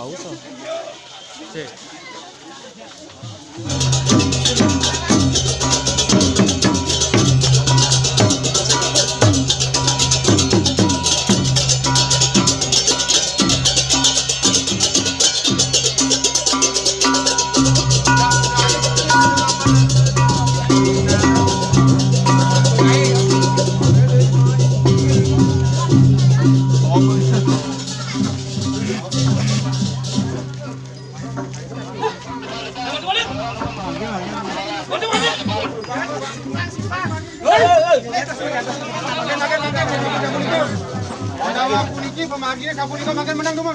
pausa. Sì. Pemagian sapu ini makan menang dulu.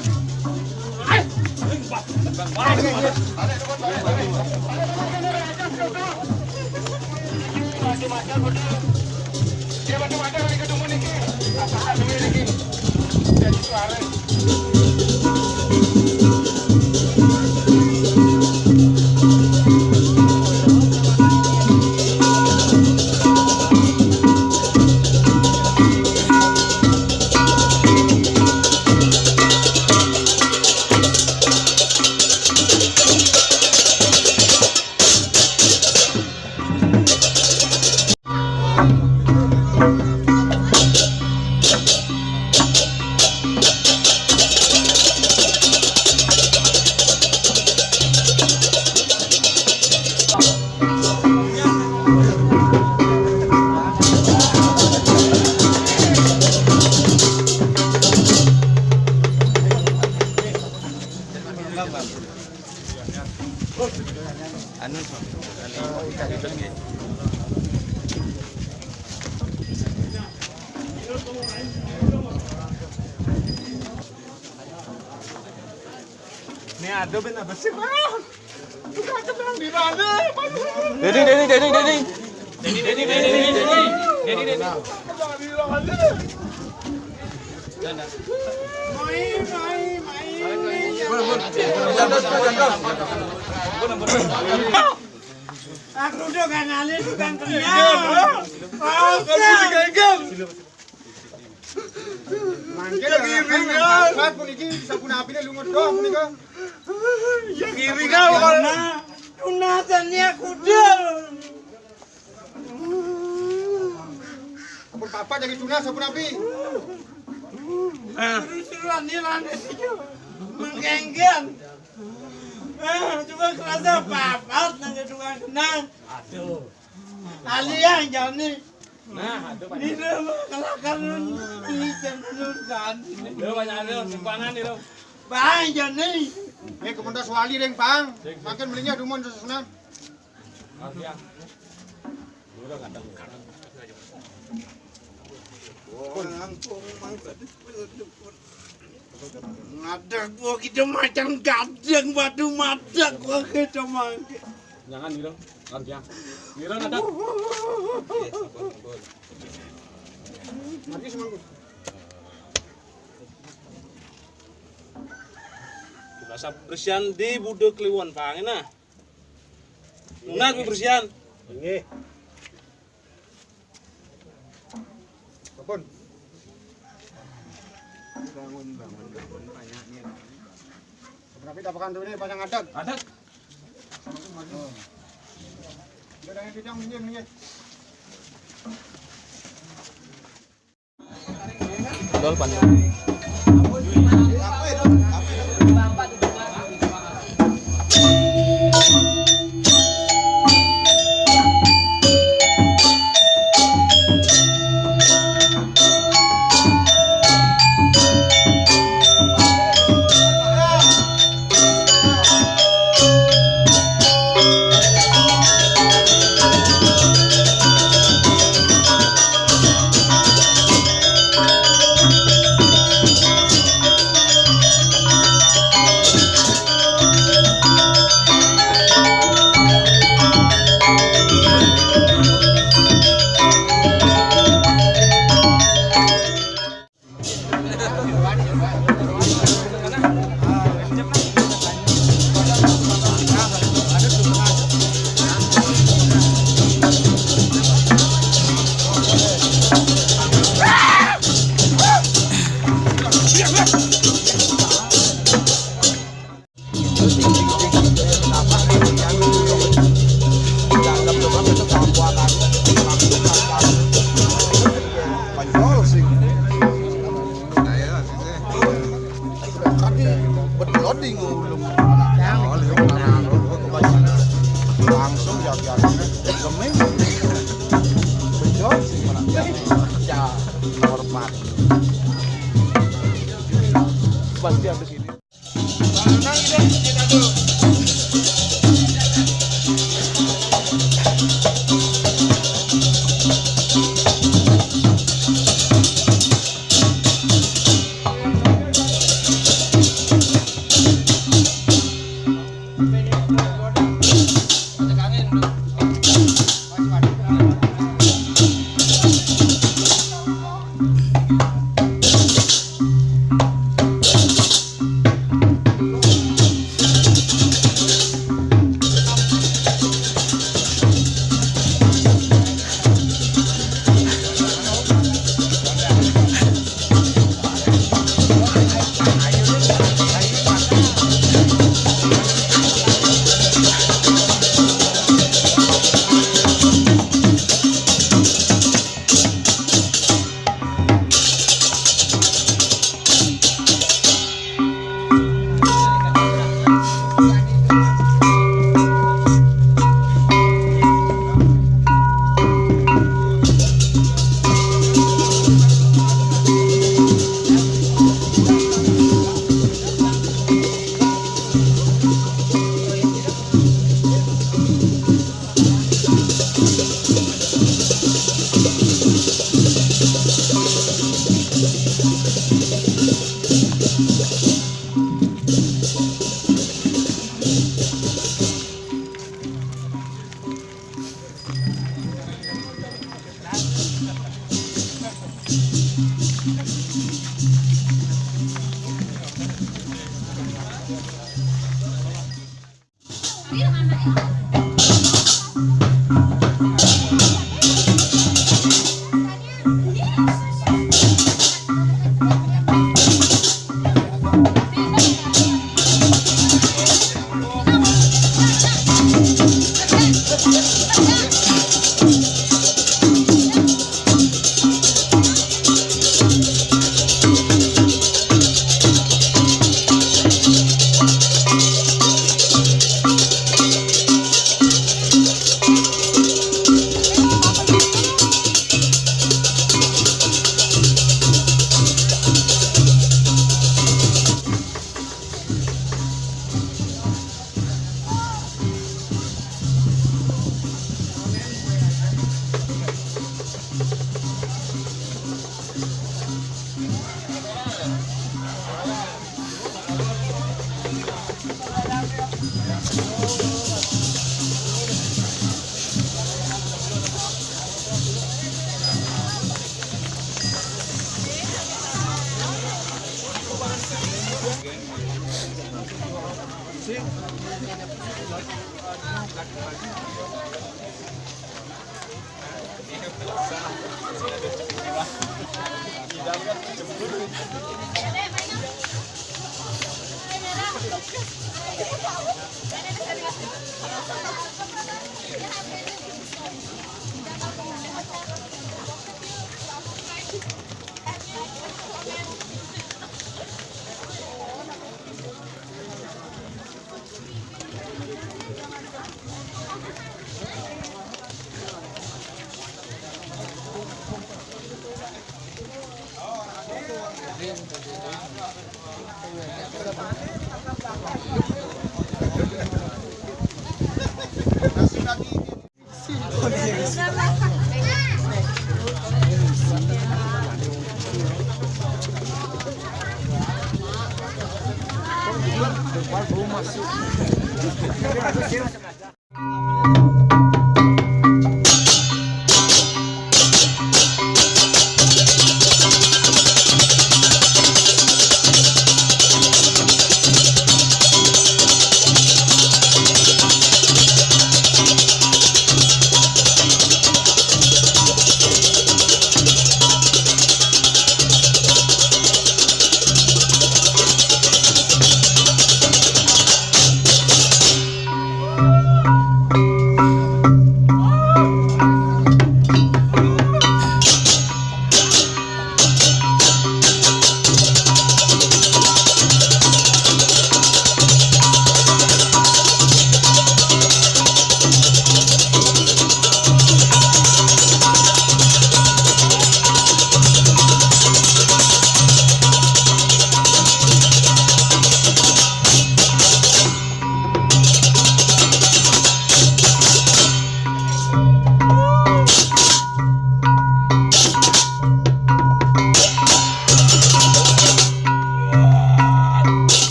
Ini ada benar bersih bang. Bukan kebelang di mana? Aku udah gak ngalir, bukan kenyang. Mangkel ya, pun iki sabun apine lunga doh punika. Ya kiri kau karena tunatannya kuda. Apa papa jadi tuna sabun api? Suruh nilane itu menggenggen. Cuma kerasa papat nanti tukang kenang. Aduh. Aliang jani. Nah, aduh Pak. Ini kelakan ini cenderung kan. Lo banyak lo simpangan nih lo. Bang jani. Ini kementas wali ring Bang. Makan belinya dumon sesunan. Iya. Udah enggak ada. Ngadak gua kita macam gadang batu madak gua kita mangke. Jangan nih dong, kerja. Nira ngadak. Mati semangkut. Bahasa bersihan di budek kliwon Bang nah. Nunat bersihan. Nggih. Kapun. Bangun banyaknya. Berapa kita pakan dulu ini panjang adat? Adat. Udah yang kijang minjem. Dol panjang. biasa geming bejot sih mana ya hormat pasti habis ini Nang ide kita dulu.